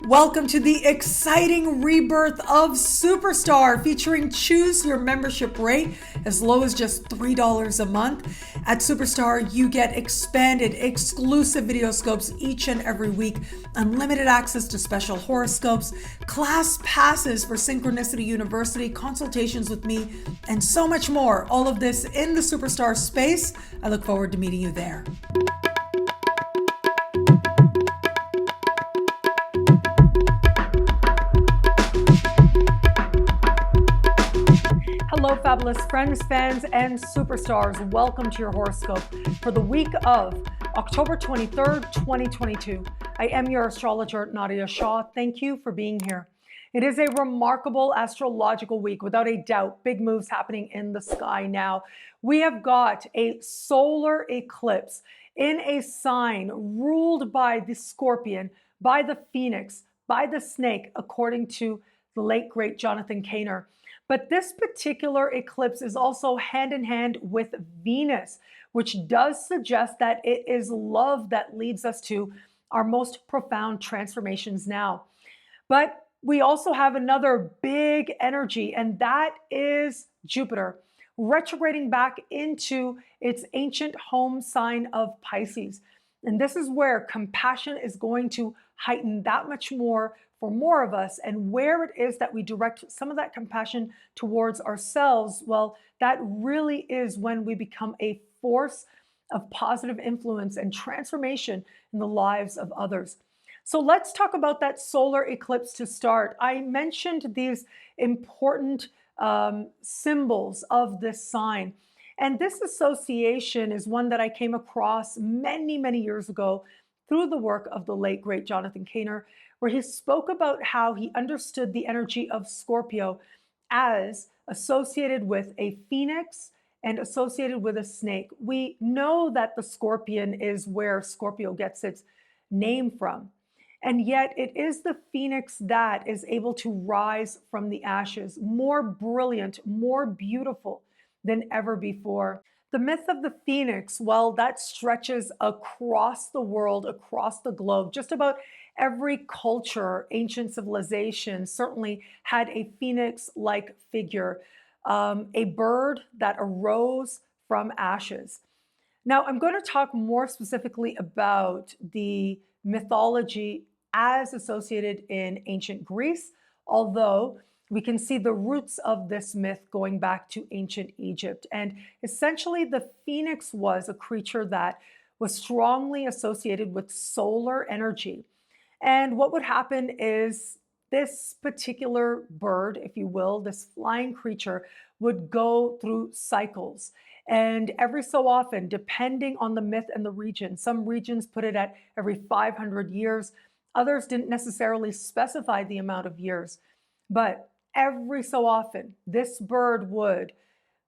Welcome to the exciting rebirth of Superstar, featuring choose your membership rate as low as just $3 a month. At Superstar, you get expanded, exclusive video scopes each and every week, unlimited access to special horoscopes, class passes for Synchronicity University, consultations with me, and so much more. All of this in the Superstar space. I look forward to meeting you there. Hello, fabulous friends, fans, and superstars. Welcome to your horoscope for the week of October 23rd, 2022. I am your astrologer, Nadiya Shah. Thank you for being here. It is a remarkable astrological week, without a doubt. Big moves happening in the sky now. We have got a solar eclipse in a sign ruled by the Scorpion, by the Phoenix, by the Snake, according to the late, great Jonathan Caner. But this particular eclipse is also hand in hand with Venus, which does suggest that it is love that leads us to our most profound transformations now. But we also have another big energy, and that is Jupiter, retrograding back into its ancient home sign of Pisces. And this is where compassion is going to heighten that much more for more of us, and where it is that we direct some of that compassion towards ourselves, well, that really is when we become a force of positive influence and transformation in the lives of others. So let's talk about that solar eclipse to start. I mentioned these important symbols of this sign. And this association is one that I came across many, many years ago through the work of the late, great Jonathan Caner, where he spoke about how he understood the energy of Scorpio as associated with a phoenix and associated with a snake. We know that the scorpion is where Scorpio gets its name from. And yet it is the phoenix that is able to rise from the ashes, more brilliant, more beautiful than ever before. The myth of the phoenix, well, that stretches across the world, across the globe. Just about every culture, ancient civilization certainly had a phoenix-like figure, a bird that arose from ashes. Now, I'm going to talk more specifically about the mythology as associated in ancient Greece, although we can see the roots of this myth going back to ancient Egypt. And essentially, the phoenix was a creature that was strongly associated with solar energy. And what would happen is this particular bird, if you will, this flying creature, would go through cycles. And every so often, depending on the myth and the region, some regions put it at every 500 years. Others didn't necessarily specify the amount of years. But every so often, this bird would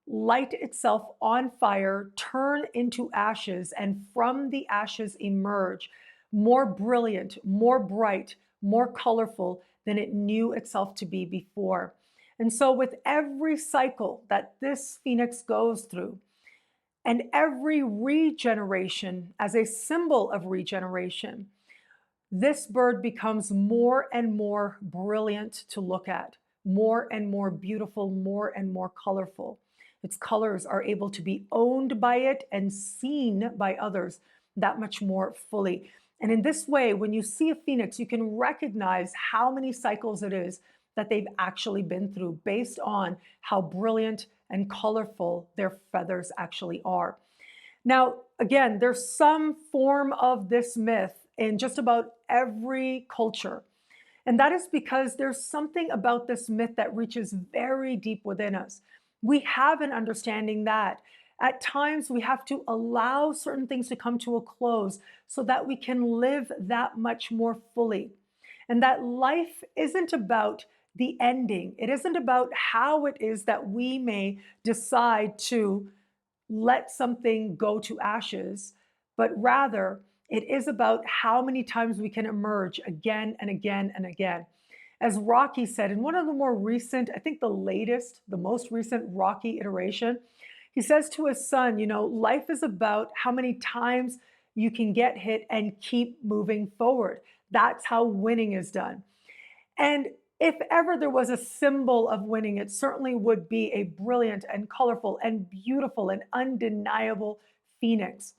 light itself on fire, turn into ashes, and from the ashes emerge more brilliant, more bright, more colorful than it knew itself to be before. And so with every cycle that this phoenix goes through, and every regeneration as a symbol of regeneration, this bird becomes more and more brilliant to look at, more and more beautiful, more and more colorful. Its colors are able to be owned by it and seen by others that much more fully. And in this way, when you see a phoenix, you can recognize how many cycles it is that they've actually been through based on how brilliant and colorful their feathers actually are. Now, again, there's some form of this myth in just about every culture. And that is because there's something about this myth that reaches very deep within us. We have an understanding that at times we have to allow certain things to come to a close so that we can live that much more fully. And that life isn't about the ending. It isn't about how it is that we may decide to let something go to ashes, but rather it is about how many times we can emerge again and again and again. As Rocky said in one of the more recent, I think the most recent Rocky iteration, he says to his son, you know, life is about how many times you can get hit and keep moving forward. That's how winning is done. And if ever there was a symbol of winning, it certainly would be a brilliant and colorful and beautiful and undeniable phoenix.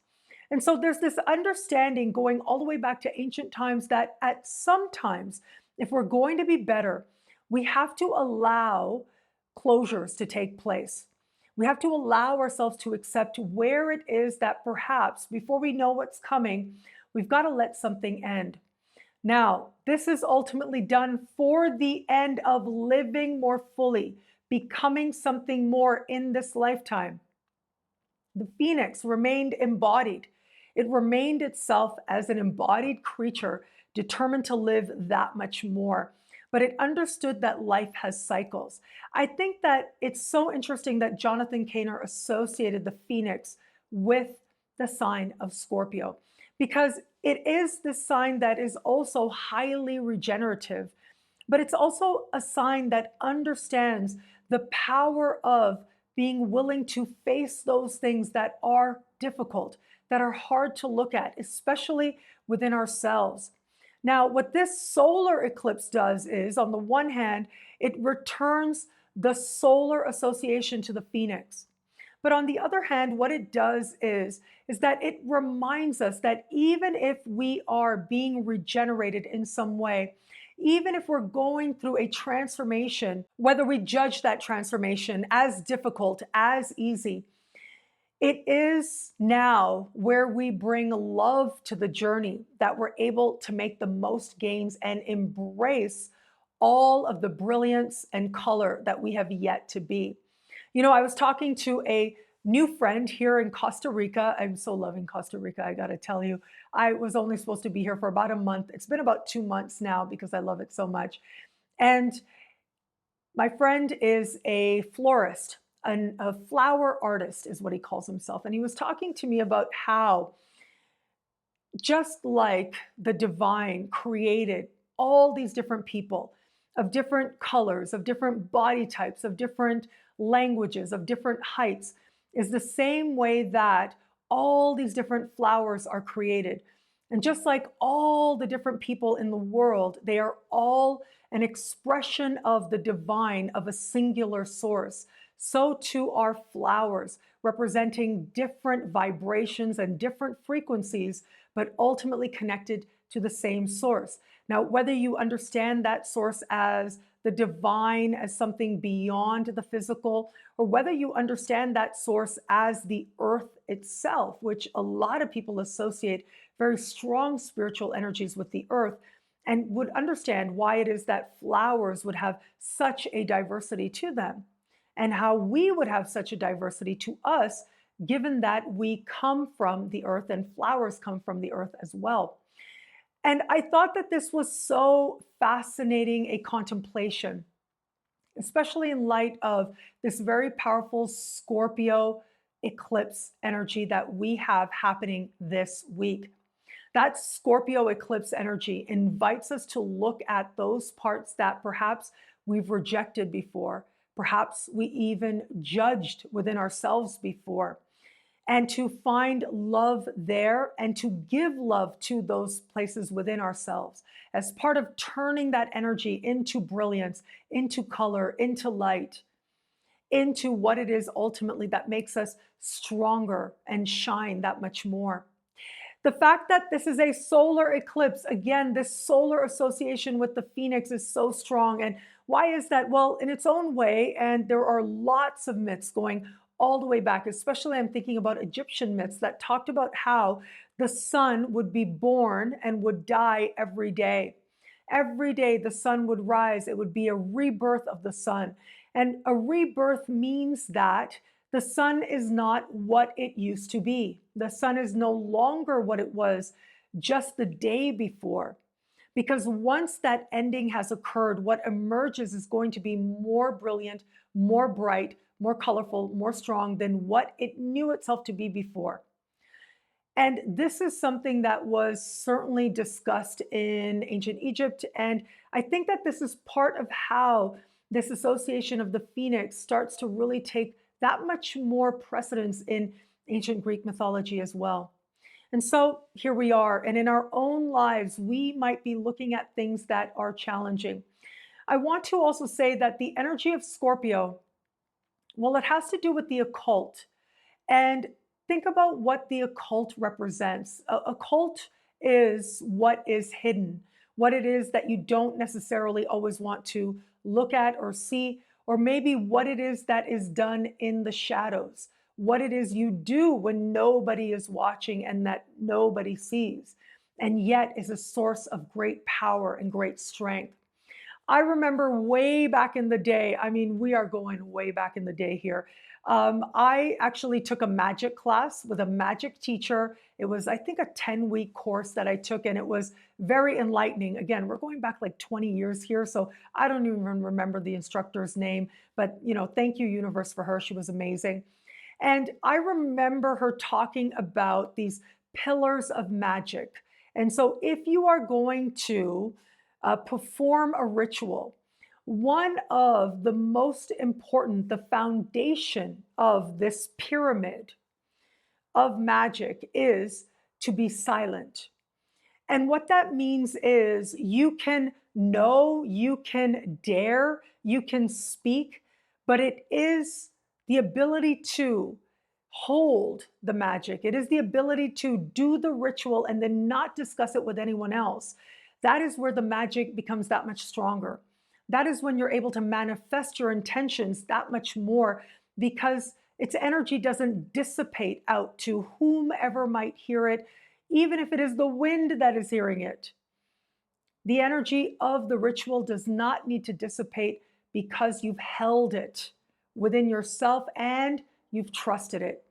And so there's this understanding going all the way back to ancient times that at some times, if we're going to be better, we have to allow closures to take place. We have to allow ourselves to accept where it is that perhaps before we know what's coming, we've got to let something end. Now, this is ultimately done for the end of living more fully, becoming something more in this lifetime. The phoenix remained embodied. It remained itself as an embodied creature, determined to live that much more. But it understood that life has cycles. I think that it's so interesting that Jonathan Caner associated the phoenix with the sign of Scorpio, because it is the sign that is also highly regenerative, but it's also a sign that understands the power of being willing to face those things that are difficult, that are hard to look at, especially within ourselves. Now, what this solar eclipse does is, on the one hand, it returns the solar association to the phoenix. But on the other hand, what it does is that it reminds us that even if we are being regenerated in some way, even if we're going through a transformation, whether we judge that transformation as difficult, as easy, it is now where we bring love to the journey that we're able to make the most gains and embrace all of the brilliance and color that we have yet to be. You know, I was talking to a new friend here in Costa Rica. I'm so loving Costa Rica, I gotta tell you. I was only supposed to be here for about a month. It's been about 2 months now because I love it so much. And my friend is a florist, a flower artist is what he calls himself. And he was talking to me about how, just like the divine created all these different people of different colors, of different body types, of different languages, of different heights, is the same way that all these different flowers are created. And just like all the different people in the world, they are all an expression of the divine, of a singular source. So too are flowers, representing different vibrations and different frequencies, but ultimately connected to the same source. Now, whether you understand that source as the divine, as something beyond the physical, or whether you understand that source as the earth itself, which a lot of people associate very strong spiritual energies with the earth, and would understand why it is that flowers would have such a diversity to them, and how we would have such a diversity to us, given that we come from the earth and flowers come from the earth as well. And I thought that this was so fascinating a contemplation, especially in light of this very powerful Scorpio eclipse energy that we have happening this week. That Scorpio eclipse energy invites us to look at those parts that perhaps we've rejected before, perhaps we even judged within ourselves before, and to find love there and to give love to those places within ourselves as part of turning that energy into brilliance, into color, into light, into what it is ultimately that makes us stronger and shine that much more. The fact that this is a solar eclipse, again, this solar association with the phoenix is so strong. And why is that? Well, in its own way, and there are lots of myths going all the way back, especially I'm thinking about Egyptian myths that talked about how the sun would be born and would die every day. Every day the sun would rise. It would be a rebirth of the sun. And a rebirth means that the sun is not what it used to be. The sun is no longer what it was just the day before. Because once that ending has occurred, what emerges is going to be more brilliant, more bright, more colorful, more strong than what it knew itself to be before. And this is something that was certainly discussed in ancient Egypt. And I think that this is part of how this association of the phoenix starts to really take that much more precedence in ancient Greek mythology as well. And so here we are. And in our own lives, we might be looking at things that are challenging. I want to also say that the energy of Scorpio, well, it has to do with the occult. And think about what the occult represents. Occult is what is hidden, what it is that you don't necessarily always want to look at or see, or maybe what it is that is done in the shadows, what it is you do when nobody is watching and that nobody sees, and yet is a source of great power and great strength. I remember way back in the day, I mean, we are going way back in the day here. I actually took a magic class with a magic teacher. It was, I think, a 10-week course that I took, and it was very enlightening. Again, we're going back like 20 years here, so I don't even remember the instructor's name, but thank you, universe, for her. She was amazing. And I remember her talking about these pillars of magic. And so if you are going to perform a ritual, one of the most important, the foundation of this pyramid of magic is to be silent. And what that means is you can know, you can dare, you can speak, but it is the ability to hold the magic. It is the ability to do the ritual and then not discuss it with anyone else. That is where the magic becomes that much stronger. That is when you're able to manifest your intentions that much more, because its energy doesn't dissipate out to whomever might hear it, even if it is the wind that is hearing it. The energy of the ritual does not need to dissipate because you've held it within yourself and you've trusted it.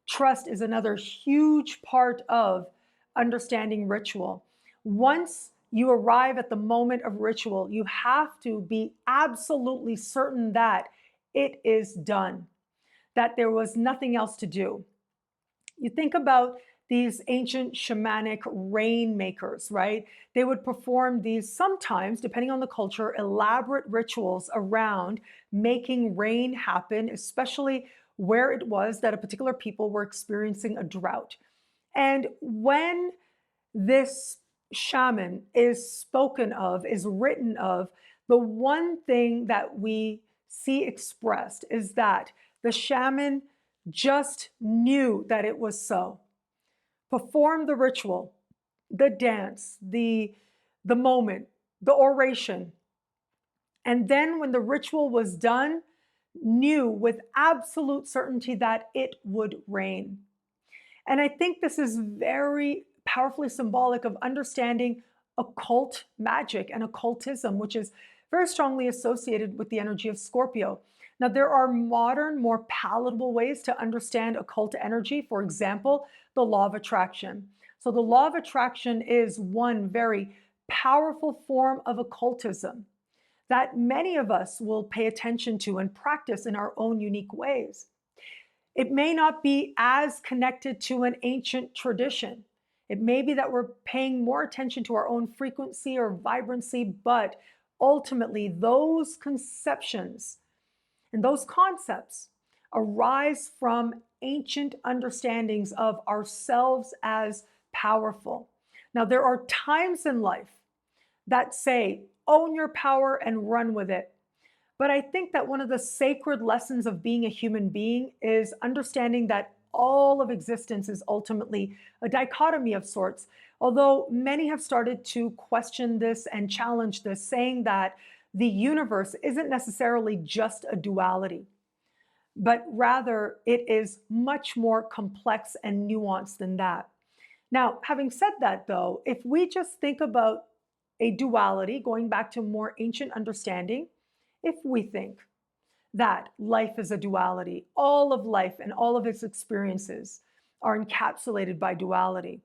Trust is another huge part of understanding ritual. Once you arrive at the moment of ritual, you have to be absolutely certain that it is done, that there was nothing else to do. You think about these ancient shamanic rainmakers, right? They would perform these sometimes, depending on the culture, elaborate rituals around making rain happen, especially where it was that a particular people were experiencing a drought. And when this shaman is spoken of, is written of, the one thing that we see expressed is that the shaman just knew that it was so. Performed the ritual, the dance, the moment, the oration. And then when the ritual was done, knew with absolute certainty that it would rain. And I think this is very powerfully symbolic of understanding occult magic and occultism, which is very strongly associated with the energy of Scorpio. Now, there are modern, more palatable ways to understand occult energy. For example, the law of attraction. So the law of attraction is one very powerful form of occultism that many of us will pay attention to and practice in our own unique ways. It may not be as connected to an ancient tradition. It may be that we're paying more attention to our own frequency or vibrancy, but ultimately those conceptions and those concepts arise from ancient understandings of ourselves as powerful. Now, there are times in life that say, own your power and run with it. But I think that one of the sacred lessons of being a human being is understanding that all of existence is ultimately a dichotomy of sorts. Although many have started to question this and challenge this, saying that the universe isn't necessarily just a duality, but rather it is much more complex and nuanced than that. Now, having said that, though, if we just think about a duality, going back to more ancient understanding, if we think that life is a duality, all of life and all of its experiences are encapsulated by duality,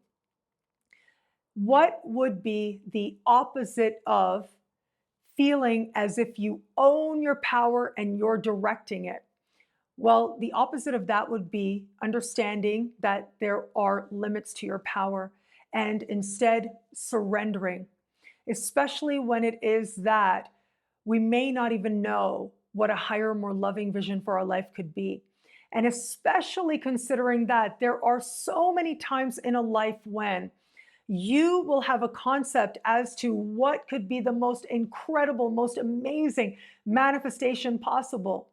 what would be the opposite of feeling as if you own your power and you're directing it? Well, the opposite of that would be understanding that there are limits to your power and instead surrendering, especially when it is that we may not even know what a higher, more loving vision for our life could be. And especially considering that there are so many times in a life when you will have a concept as to what could be the most incredible, most amazing manifestation possible.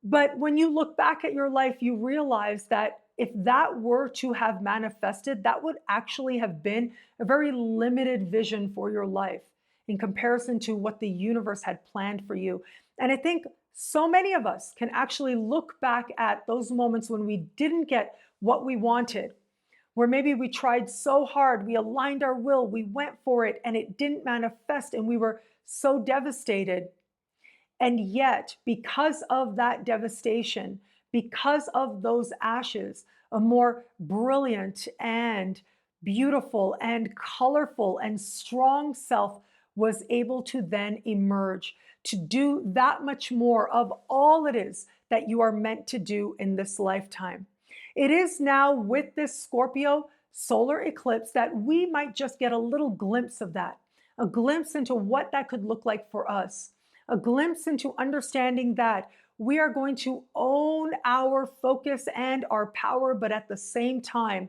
But when you look back at your life, you realize that if that were to have manifested, that would actually have been a very limited vision for your life in comparison to what the universe had planned for you. And I think so many of us can actually look back at those moments when we didn't get what we wanted, where maybe we tried so hard, we aligned our will, we went for it, and it didn't manifest, and we were so devastated. And yet, because of that devastation, because of those ashes, a more brilliant and beautiful and colorful and strong self was able to then emerge to do that much more of all it is that you are meant to do in this lifetime. It is now with this Scorpio solar eclipse that we might just get a little glimpse of that, a glimpse into what that could look like for us, a glimpse into understanding that we are going to own our focus and our power, but at the same time,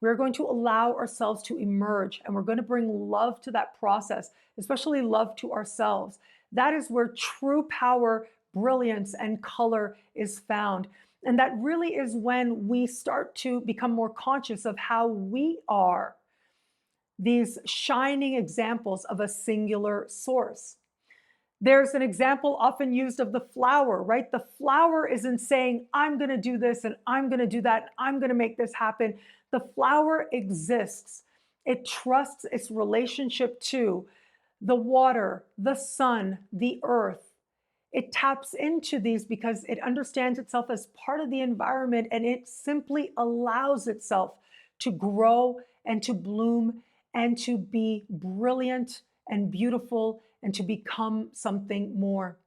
we're going to allow ourselves to emerge, and we're going to bring love to that process, especially love to ourselves. That is where true power, brilliance, and color is found. And that really is when we start to become more conscious of how we are these shining examples of a singular source. There's an example often used of the flower, right? The flower isn't saying, I'm going to do this and I'm going to do that, and I'm going to make this happen. The flower exists. It trusts its relationship to the water, the sun, the earth. It taps into these because it understands itself as part of the environment, and it simply allows itself to grow and to bloom and to be brilliant and beautiful and to become something more.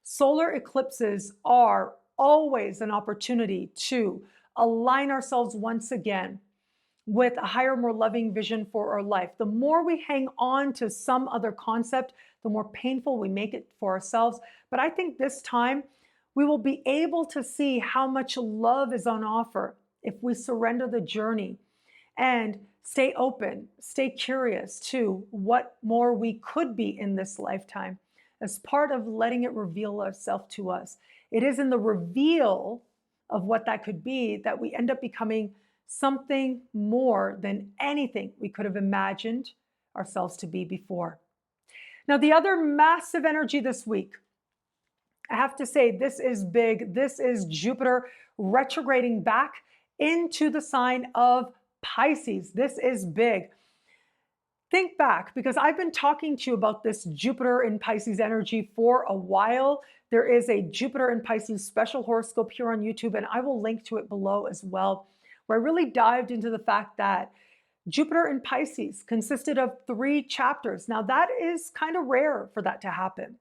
Solar eclipses are always an opportunity to align ourselves once again with a higher, more loving vision for our life. The more we hang on to some other concept, the more painful we make it for ourselves. But I think this time we will be able to see how much love is on offer if we surrender the journey and stay open, stay curious to what more we could be in this lifetime as part of letting it reveal itself to us. It is in the reveal of what that could be that we end up becoming something more than anything we could have imagined ourselves to be before. Now, the other massive energy this week, I have to say, this is big. This is Jupiter retrograding back into the sign of Pisces. This is big. Think back, because I've been talking to you about this Jupiter in Pisces energy for a while. There is a Jupiter in Pisces special horoscope here on YouTube, and I will link to it below as well, where I really dived into the fact that Jupiter in Pisces consisted of 3 chapters. Now, that is kind of rare for that to happen.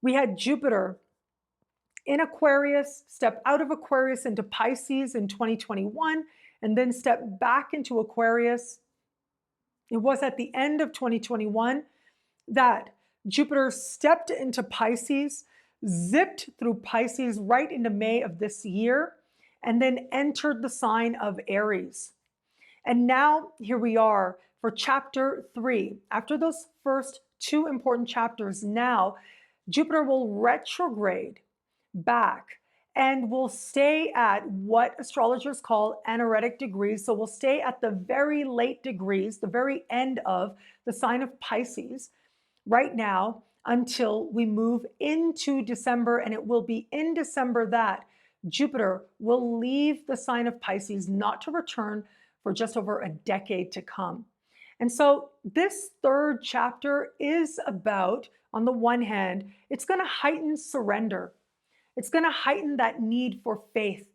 We had Jupiter in Aquarius, step out of Aquarius into Pisces in 2021, and then step back into Aquarius. It was at the end of 2021 that Jupiter stepped into Pisces, zipped through Pisces right into May of this year, and then entered the sign of Aries. And now here we are for chapter 3. After those first 2 important chapters, now Jupiter will retrograde back and will stay at what astrologers call anaretic degrees. So we'll stay at the very late degrees, the very end of the sign of Pisces right now until we move into December. And it will be in December that Jupiter will leave the sign of Pisces, not to return for just over a decade to come. And so this 3rd chapter is about, on the one hand, it's going to heighten surrender. It's going to heighten that need for faith,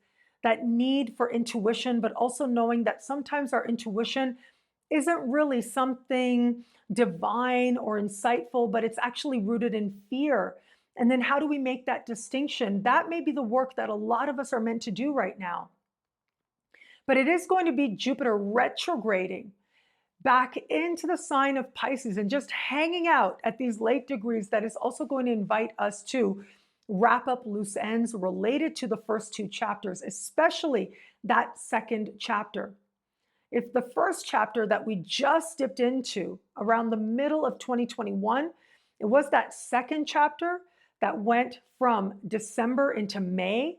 that need for intuition, but also knowing that sometimes our intuition isn't really something divine or insightful, but it's actually rooted in fear. And then how do we make that distinction? That may be the work that a lot of us are meant to do right now. But it is going to be Jupiter retrograding back into the sign of Pisces and just hanging out at these late degrees that is also going to invite us to wrap up loose ends related to the first two chapters, especially that second chapter. If the first chapter that we just dipped into around the middle of 2021, it was that second chapter that went from December into May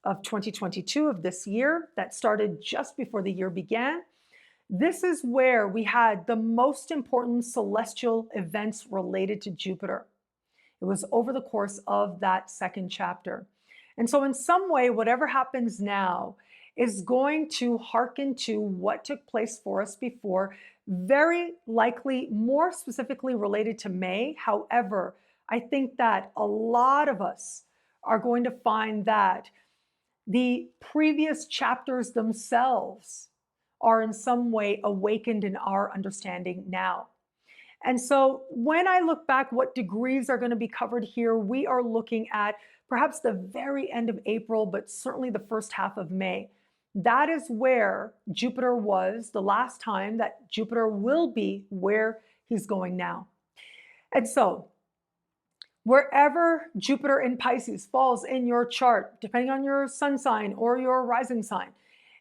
of 2022 of this year, that started just before the year began. This is where we had the most important celestial events related to Jupiter. It was over the course of that second chapter. And so in some way, whatever happens now is going to hearken to what took place for us before, very likely more specifically related to May. However, I think that a lot of us are going to find that the previous chapters themselves are in some way awakened in our understanding now. And so when I look back, what degrees are going to be covered here, we are looking at perhaps the very end of April, but certainly the first half of May. That is where Jupiter was the last time that Jupiter will be where he's going now. And so wherever Jupiter in Pisces falls in your chart, depending on your sun sign or your rising sign,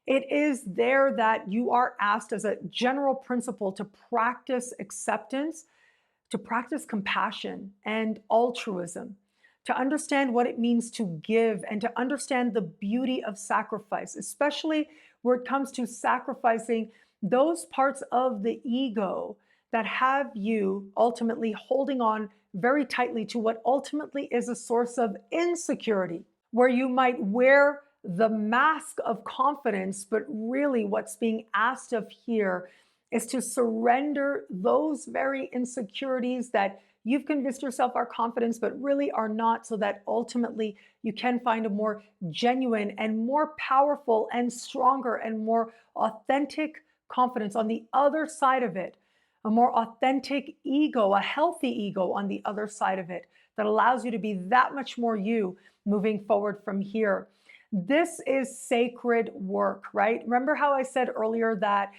it is there that you are asked as a general principle to practice acceptance, to practice compassion and altruism, to understand what it means to give and to understand the beauty of sacrifice, especially where it comes to sacrificing those parts of the ego that have you ultimately holding on very tightly to what ultimately is a source of insecurity, where you might wear the mask of confidence, but really what's being asked of here is to surrender those very insecurities that you've convinced yourself are confidence, but really are not, so that ultimately you can find a more genuine and more powerful and stronger and more authentic confidence on the other side of it, a more authentic ego, a healthy ego on the other side of it that allows you to be that much more you moving forward from here. This is sacred work, right? Remember how I said earlier that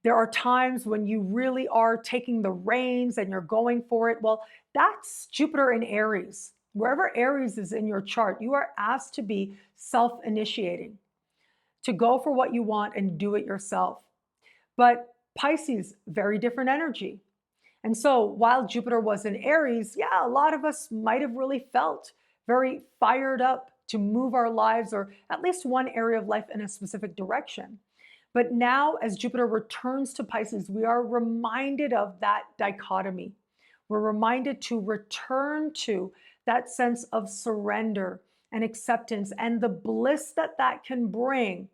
there are times when you really are taking the reins and you're going for it? Well, that's Jupiter in Aries. Wherever Aries is in your chart, you are asked to be self-initiating, to go for what you want and do it yourself. But Pisces, very different energy. And so while Jupiter was in Aries, yeah, a lot of us might have really felt very fired up to move our lives, or at least one area of life, in a specific direction. But now, as Jupiter returns to Pisces, we are reminded of that dichotomy. We're reminded to return to that sense of surrender and acceptance, and the bliss that that can bring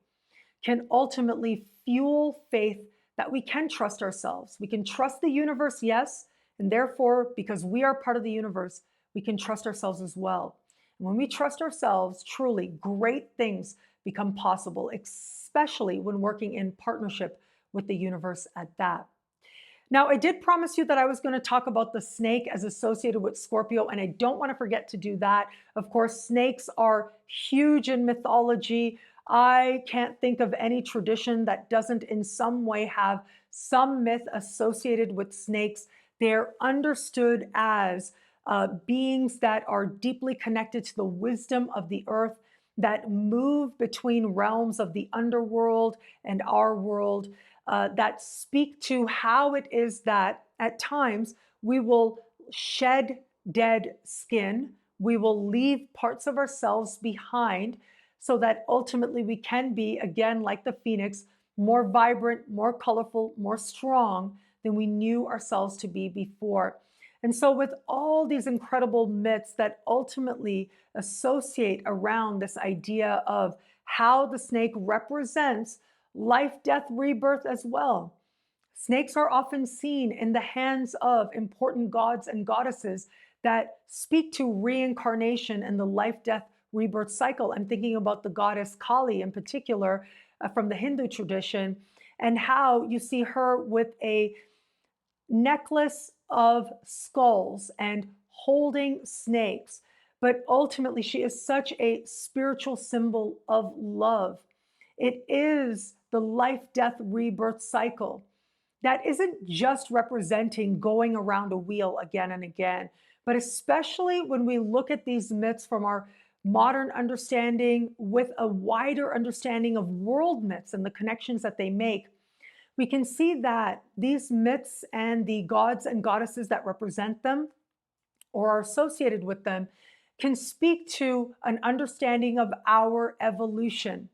can ultimately fuel faith that we can trust ourselves. We can trust the universe, yes, and therefore, because we are part of the universe, we can trust ourselves as well. And when we trust ourselves, truly great things become possible, especially when working in partnership with the universe at that. Now, I did promise you that I was going to talk about the snake as associated with Scorpio, and I don't want to forget to do that. Of course, snakes are huge in mythology. I can't think of any tradition that doesn't in some way have some myth associated with snakes. They're understood as beings that are deeply connected to the wisdom of the earth, that move between realms of the underworld and our world, that speak to how it is that at times we will shed dead skin, we will leave parts of ourselves behind, so that ultimately we can be, again, like the phoenix, more vibrant, more colorful, more strong than we knew ourselves to be before. And so with all these incredible myths that ultimately associate around this idea of how the snake represents life, death, rebirth as well. Snakes are often seen in the hands of important gods and goddesses that speak to reincarnation and the life, death, rebirth cycle. I'm thinking about the goddess Kali in particular from the Hindu tradition, and how you see her with a necklace of skulls and holding snakes. But ultimately, she is such a spiritual symbol of love. It is the life, death, rebirth cycle that isn't just representing going around a wheel again and again, but especially when we look at these myths from our modern understanding with a wider understanding of world myths and the connections that they make, we can see that these myths and the gods and goddesses that represent them or are associated with them can speak to an understanding of our evolution.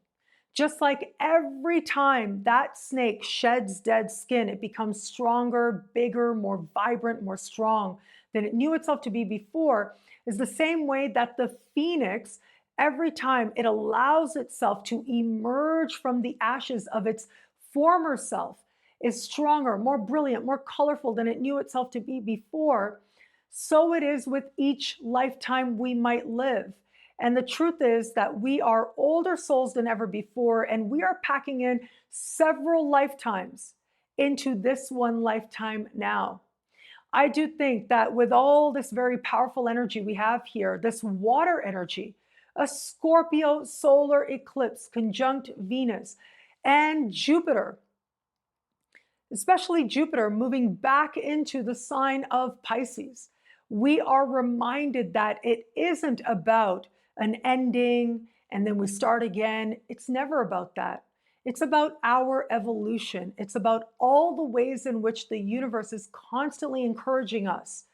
Just like every time that snake sheds dead skin, it becomes stronger, bigger, more vibrant, more strong than it knew itself to be before, is the same way that the phoenix, every time it allows itself to emerge from the ashes of its former self, is stronger, more brilliant, more colorful than it knew itself to be before. So it is with each lifetime we might live. And the truth is that we are older souls than ever before, and we are packing in several lifetimes into this one lifetime now. I do think that with all this very powerful energy we have here, this water energy, a Scorpio solar eclipse conjunct Venus and Jupiter, especially Jupiter moving back into the sign of Pisces, we are reminded that it isn't about an ending and then we start again. It's never about that. It's about our evolution. It's about all the ways in which the universe is constantly encouraging us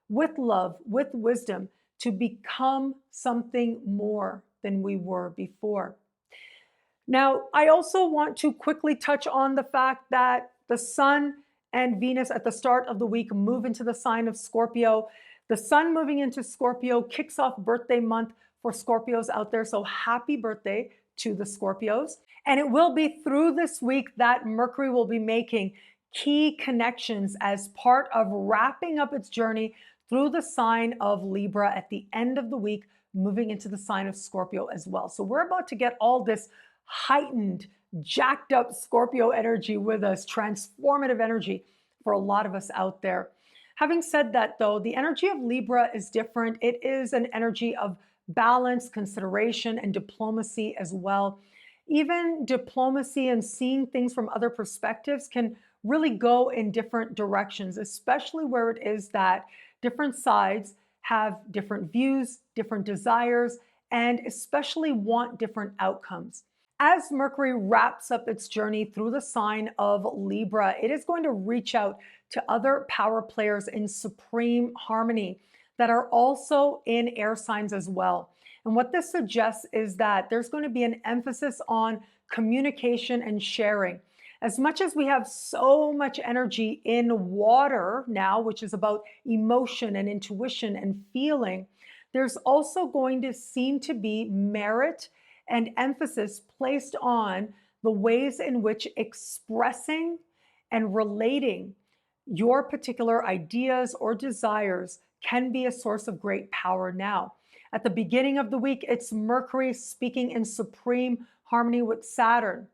with love, with wisdom, to become something more than we were before. Now, I also want to quickly touch on the fact that the Sun and Venus at the start of the week move into the sign of Scorpio. The Sun moving into Scorpio kicks off birthday month for Scorpios out there. So happy birthday to the Scorpios. And it will be through this week that Mercury will be making key connections as part of wrapping up its journey through the sign of Libra at the end of the week, moving into the sign of Scorpio as well. So we're about to get all this heightened, jacked up Scorpio energy with us, transformative energy for a lot of us out there. Having said that, though, the energy of Libra is different. It is an energy of balance, consideration, and diplomacy as well. Even diplomacy and seeing things from other perspectives can really go in different directions, especially where it is that different sides have different views, different desires, and especially want different outcomes. As Mercury wraps up its journey through the sign of Libra, it is going to reach out to other power players in supreme harmony that are also in air signs as well. And what this suggests is that there's going to be an emphasis on communication and sharing. As much as we have so much energy in water now, which is about emotion and intuition and feeling, there's also going to seem to be merit and emphasis placed on the ways in which expressing and relating your particular ideas or desires can be a source of great power now. At the beginning of the week, it's Mercury speaking in supreme harmony with Saturn.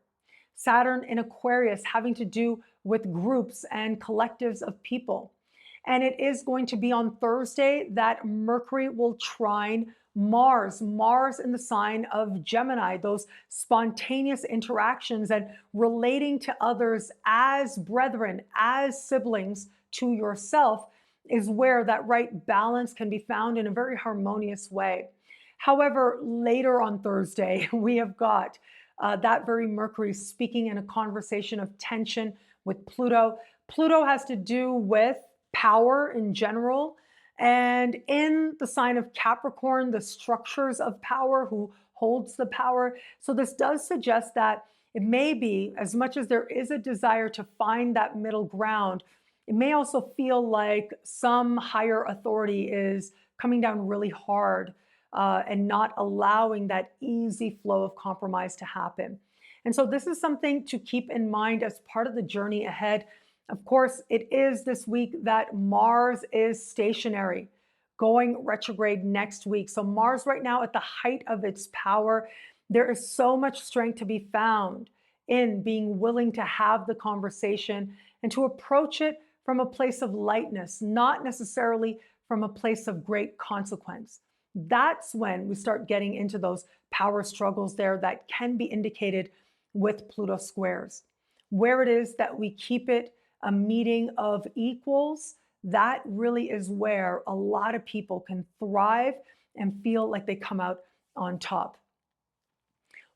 Saturn in Aquarius having to do with groups and collectives of people. And it is going to be on Thursday that Mercury will trine Mars in the sign of Gemini, those spontaneous interactions and relating to others as brethren, as siblings to yourself is where that right balance can be found in a very harmonious way. However, later on Thursday, we have got that very Mercury speaking in a conversation of tension with Pluto. Pluto has to do with power in general. And in the sign of Capricorn, the structures of power, who holds the power. So this does suggest that it may be, as much as there is a desire to find that middle ground, it may also feel like some higher authority is coming down really hard and not allowing that easy flow of compromise to happen. And so this is something to keep in mind as part of the journey ahead. Of course, it is this week that Mars is stationary, going retrograde next week. So Mars right now at the height of its power, there is so much strength to be found in being willing to have the conversation and to approach it from a place of lightness, not necessarily from a place of great consequence. That's when we start getting into those power struggles there that can be indicated with Pluto squares, where it is that we keep it a meeting of equals, that really is where a lot of people can thrive and feel like they come out on top.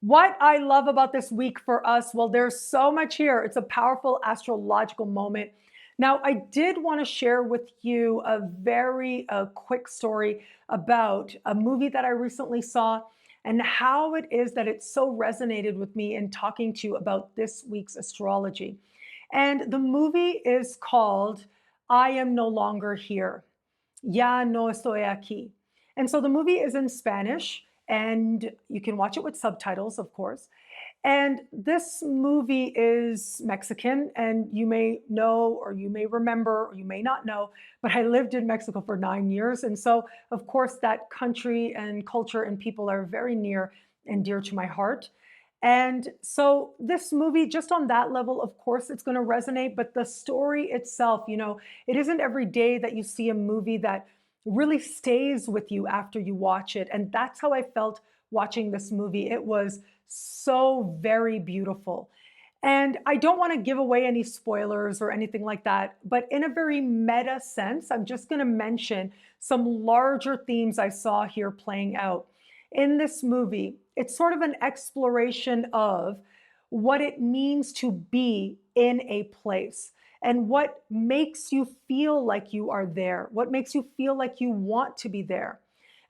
What I love about this week for us, well, there's so much here. It's a powerful astrological moment. Now, I did want to share with you a very quick story about a movie that I recently saw and how it is that it so resonated with me in talking to you about this week's astrology. And the movie is called I Am No Longer Here. Ya no estoy aquí. And so the movie is in Spanish, and you can watch it with subtitles, of course. And this movie is Mexican, and you may know, or you may remember, or you may not know, but I lived in Mexico for 9 years. And so, of course, that country and culture and people are very near and dear to my heart. And so this movie, just on that level, of course, it's going to resonate. But the story itself, it isn't every day that you see a movie that really stays with you after you watch it. And that's how I felt watching this movie. It was so very beautiful. And I don't want to give away any spoilers or anything like that, but in a very meta sense, I'm just going to mention some larger themes I saw here playing out. In this movie, it's sort of an exploration of what it means to be in a place and what makes you feel like you are there, what makes you feel like you want to be there,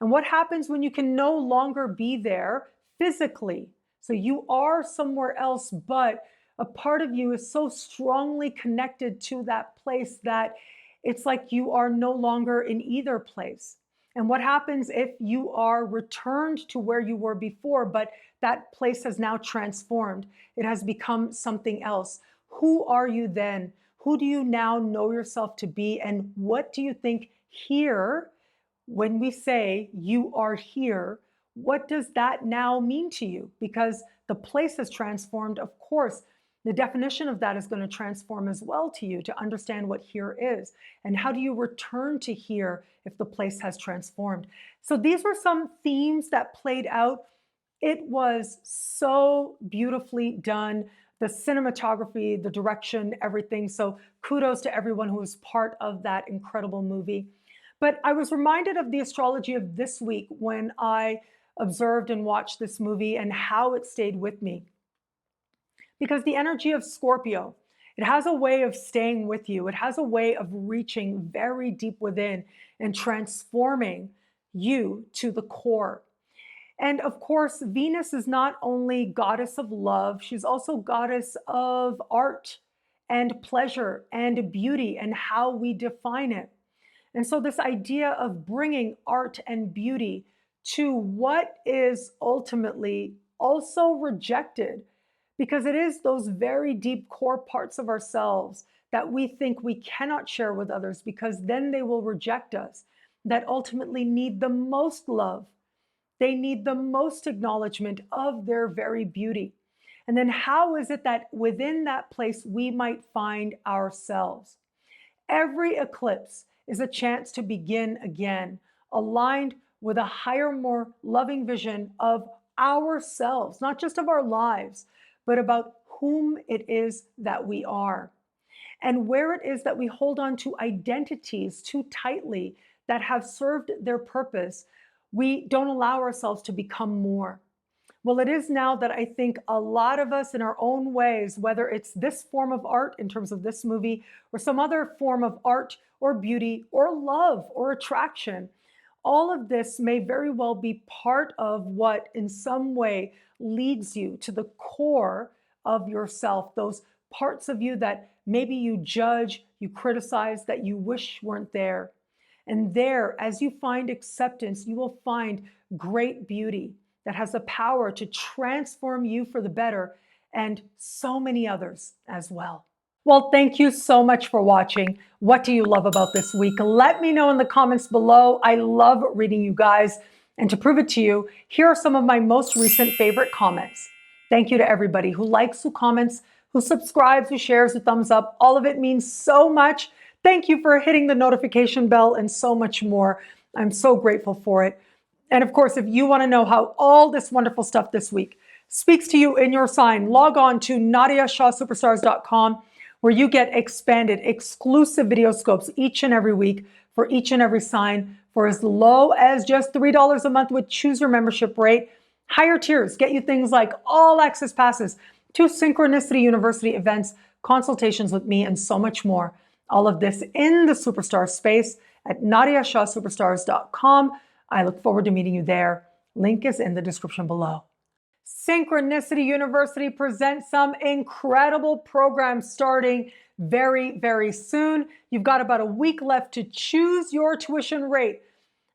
and what happens when you can no longer be there physically. So you are somewhere else, but a part of you is so strongly connected to that place that it's like you are no longer in either place. And what happens if you are returned to where you were before, but that place has now transformed? It has become something else. Who are you then? Who do you now know yourself to be? And what do you think here, when we say you are here, what does that now mean to you? Because the place has transformed, of course. The definition of that is going to transform as well to you to understand what here is. And how do you return to here if the place has transformed? So these were some themes that played out. It was so beautifully done. The cinematography, the direction, everything. So kudos to everyone who was part of that incredible movie. But I was reminded of the astrology of this week when I observed and watched this movie and how it stayed with me. Because the energy of Scorpio, it has a way of staying with you. It has a way of reaching very deep within and transforming you to the core. And of course, Venus is not only goddess of love, she's also goddess of art and pleasure and beauty and how we define it. And so this idea of bringing art and beauty to what is ultimately also rejected, because it is those very deep core parts of ourselves that we think we cannot share with others because then they will reject us, that ultimately need the most love. They need the most acknowledgement of their very beauty. And then how is it that within that place we might find ourselves? Every eclipse is a chance to begin again, aligned with a higher, more loving vision of ourselves, not just of our lives, but about whom it is that we are. And where it is that we hold on to identities too tightly that have served their purpose, we don't allow ourselves to become more. Well, it is now that I think a lot of us in our own ways, whether it's this form of art in terms of this movie or some other form of art or beauty or love or attraction, all of this may very well be part of what in some way leads you to the core of yourself, those parts of you that maybe you judge, you criticize, that you wish weren't there. And there, as you find acceptance, you will find great beauty that has the power to transform you for the better and so many others as well. Well, thank you so much for watching. What do you love about this week? Let me know in the comments below. I love reading you guys. And to prove it to you, here are some of my most recent favorite comments. Thank you to everybody who likes, who comments, who subscribes, who shares, who thumbs up. All of it means so much. Thank you for hitting the notification bell and so much more. I'm so grateful for it. And of course, if you want to know how all this wonderful stuff this week speaks to you in your sign, log on to NadiyaShahSuperstars.com, where you get expanded, exclusive video scopes each and every week for each and every sign for as low as just $3 a month with choose your membership rate. Higher tiers get you things like all access passes to Synchronicity University events, consultations with me, and so much more. All of this in the superstar space at NadiyaShahSuperstars.com. I look forward to meeting you there. Link is in the description below. Synchronicity University presents some incredible programs starting very, very soon. You've got about a week left to choose your tuition rate.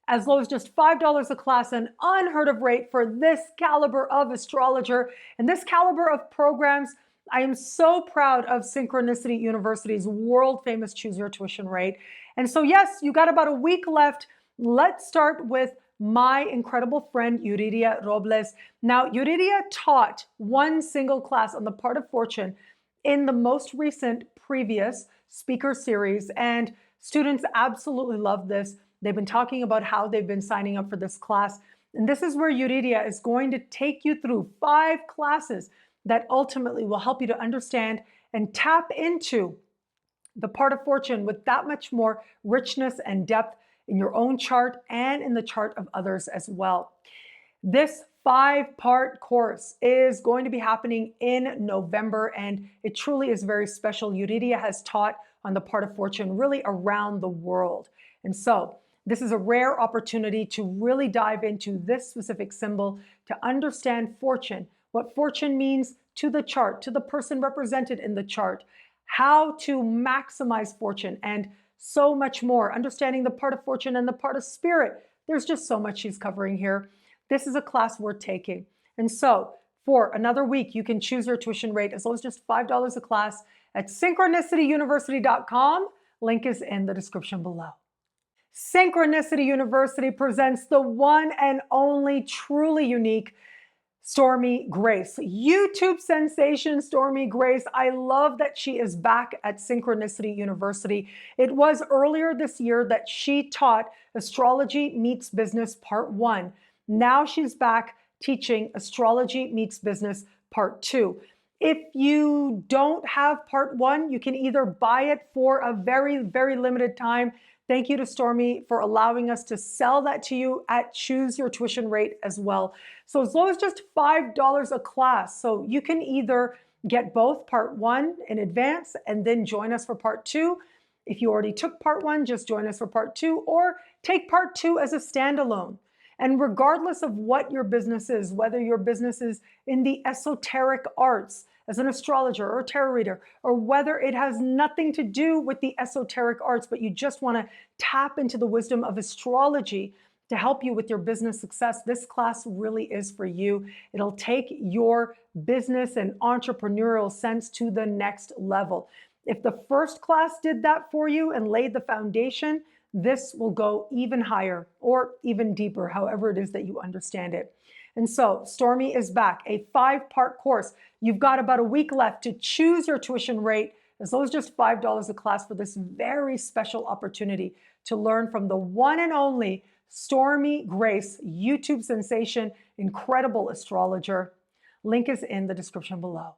As low as just $5 a class, an unheard of rate for this caliber of astrologer and this caliber of programs. I am so proud of Synchronicity University's world famous choose your tuition rate. And so yes, you got about a week left. Let's start with my incredible friend, Yuridia Robles. Now, Yuridia taught one single class on the part of fortune in the most recent previous speaker series, and students absolutely love this. They've been talking about how they've been signing up for this class. And this is where Yuridia is going to take you through 5 classes that ultimately will help you to understand and tap into the part of fortune with that much more richness and depth in your own chart and in the chart of others as well. This 5-part course is going to be happening in November, and it truly is very special. Yuridia has taught on the part of fortune really around the world. And so this is a rare opportunity to really dive into this specific symbol, to understand fortune, what fortune means to the chart, to the person represented in the chart, how to maximize fortune, and so much more. Understanding the part of fortune and the part of spirit. There's just so much she's covering here. This is a class worth taking. And so for another week, you can choose your tuition rate as low as just $5 a class at synchronicityuniversity.com. Link is in the description below. Synchronicity University presents the one and only truly unique Stormie Grace. YouTube sensation Stormie Grace. I love that she is back at Synchronicity University. It was earlier this year that she taught Astrology Meets Business Part 1. Now she's back teaching Astrology Meets Business Part 2. If you don't have Part 1, you can either buy it for a very, very limited time. Thank you to Stormie for allowing us to sell that to you at choose your tuition rate as well. So as low as just $5 a class. So you can either get both Part 1 in advance and then join us for Part 2. If you already took Part 1, just join us for Part 2, or take Part 2 as a standalone. And regardless of what your business is, whether your business is in the esoteric arts as an astrologer or a tarot reader, or whether it has nothing to do with the esoteric arts, but you just want to tap into the wisdom of astrology to help you with your business success, this class really is for you. It'll take your business and entrepreneurial sense to the next level. If the first class did that for you and laid the foundation, this will go even higher or even deeper, however it is that you understand it. And so Stormie is back, a 5-part course. You've got about a week left to choose your tuition rate as low as just $5 a class for this very special opportunity to learn from the one and only Stormie Grace, YouTube sensation, incredible astrologer. Link is in the description below.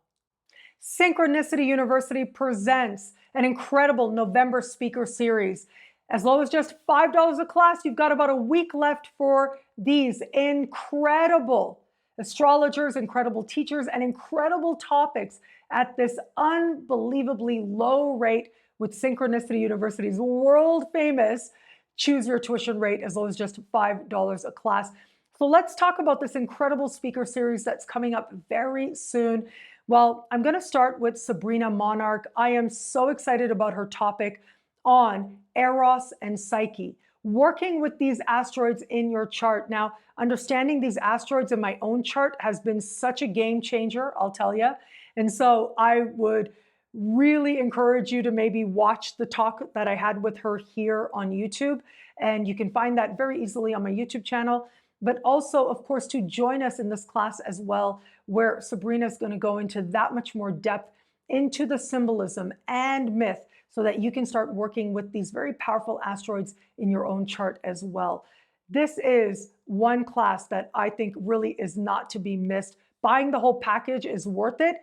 Synchronicity University presents an incredible November speaker series. As low as just $5 a class, you've got about a week left for these incredible astrologers, incredible teachers, and incredible topics at this unbelievably low rate with Synchronicity University's world famous choose your tuition rate as low as just $5 a class. So let's talk about this incredible speaker series that's coming up very soon. Well, I'm going to start with Sabrina Monarch. I am so excited about her topic on Eros and Psyche, working with these asteroids in your chart. Now, understanding these asteroids in my own chart has been such a game changer, I'll tell you. And so I would really encourage you to maybe watch the talk that I had with her here on YouTube. And you can find that very easily on my YouTube channel. But also, of course, to join us in this class as well, where Sabrina is going to go into that much more depth into the symbolism and myth, so that you can start working with these very powerful asteroids in your own chart as well. This is one class that I think really is not to be missed. Buying the whole package is worth it.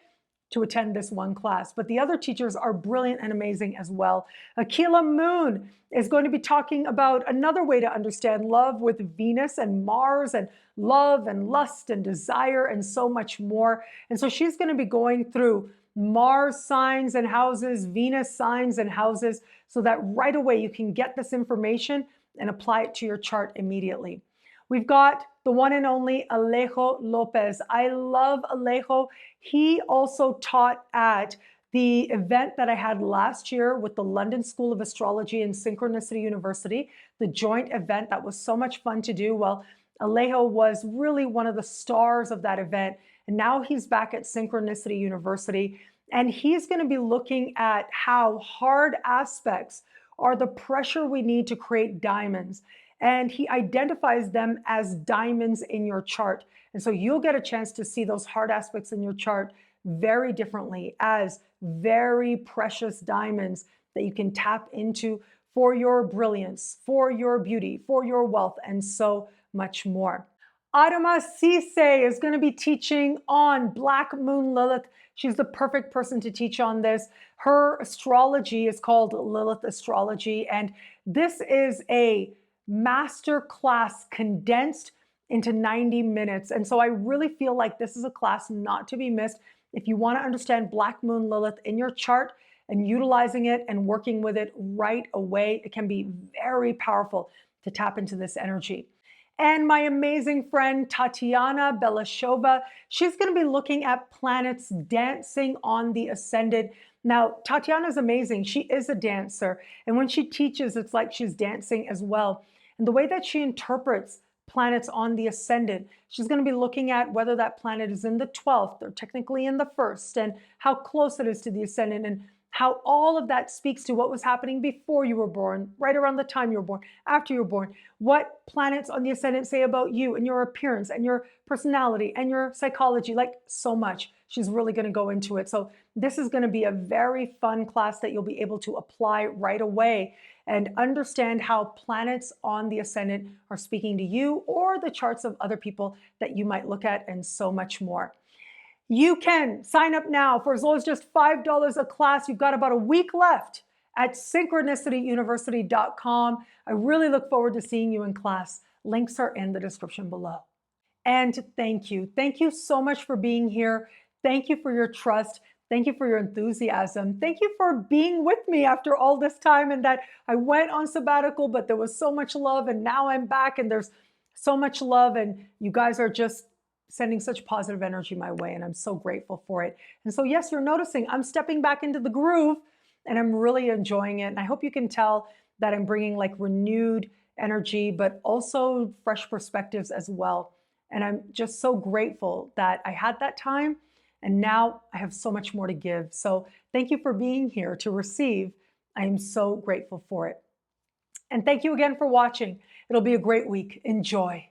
to attend this one class, but the other teachers are brilliant and amazing as well. Akila Moon is going to be talking about another way to understand love with Venus and Mars, and love and lust and desire and so much more. And so she's going to be going through Mars signs and houses, Venus signs and houses, so that right away you can get this information and apply it to your chart immediately. We've got the one and only Alejo Lopez. I love Alejo. He also taught at the event that I had last year with the London School of Astrology and Synchronicity University, the joint event that was so much fun to do. Well, Alejo was really one of the stars of that event, and now he's back at Synchronicity University, and he's going to be looking at how hard aspects are the pressure we need to create diamonds. And he identifies them as diamonds in your chart. And so you'll get a chance to see those hard aspects in your chart very differently, as very precious diamonds that you can tap into for your brilliance, for your beauty, for your wealth, and so much more. Adama Sise is going to be teaching on Black Moon Lilith. She's the perfect person to teach on this. Her astrology is called Lilith Astrology, and this is a master class condensed into 90 minutes. And so I really feel like this is a class not to be missed. If you want to understand Black Moon Lilith in your chart and utilizing it and working with it right away, it can be very powerful to tap into this energy. And my amazing friend Tatiana Belashova, she's going to be looking at planets dancing on the ascendant. Now, Tatiana's amazing. She is a dancer. And when she teaches, it's like she's dancing as well. And the way that she interprets planets on the ascendant, she's going to be looking at whether that planet is in the 12th or technically in the 1st, and how close it is to the ascendant, and how all of that speaks to what was happening before you were born, right around the time you were born, after you were born, what planets on the ascendant say about you and your appearance and your personality and your psychology, like so much. She's really going to go into it. So this is going to be a very fun class that you'll be able to apply right away and understand how planets on the ascendant are speaking to you or the charts of other people that you might look at, and so much more. You can sign up now for as low as just $5 a class. You've got about a week left at synchronicityuniversity.com. I really look forward to seeing you in class. Links are in the description below. And thank you. Thank you so much for being here. Thank you for your trust. Thank you for your enthusiasm. Thank you for being with me after all this time, and that I went on sabbatical, but there was so much love, and now I'm back and there's so much love, and you guys are just sending such positive energy my way, and I'm so grateful for it. And so yes, you're noticing I'm stepping back into the groove, and I'm really enjoying it. And I hope you can tell that I'm bringing like renewed energy, but also fresh perspectives as well. And I'm just so grateful that I had that time, and now I have so much more to give. So thank you for being here to receive. I am so grateful for it. And thank you again for watching. It'll be a great week. Enjoy.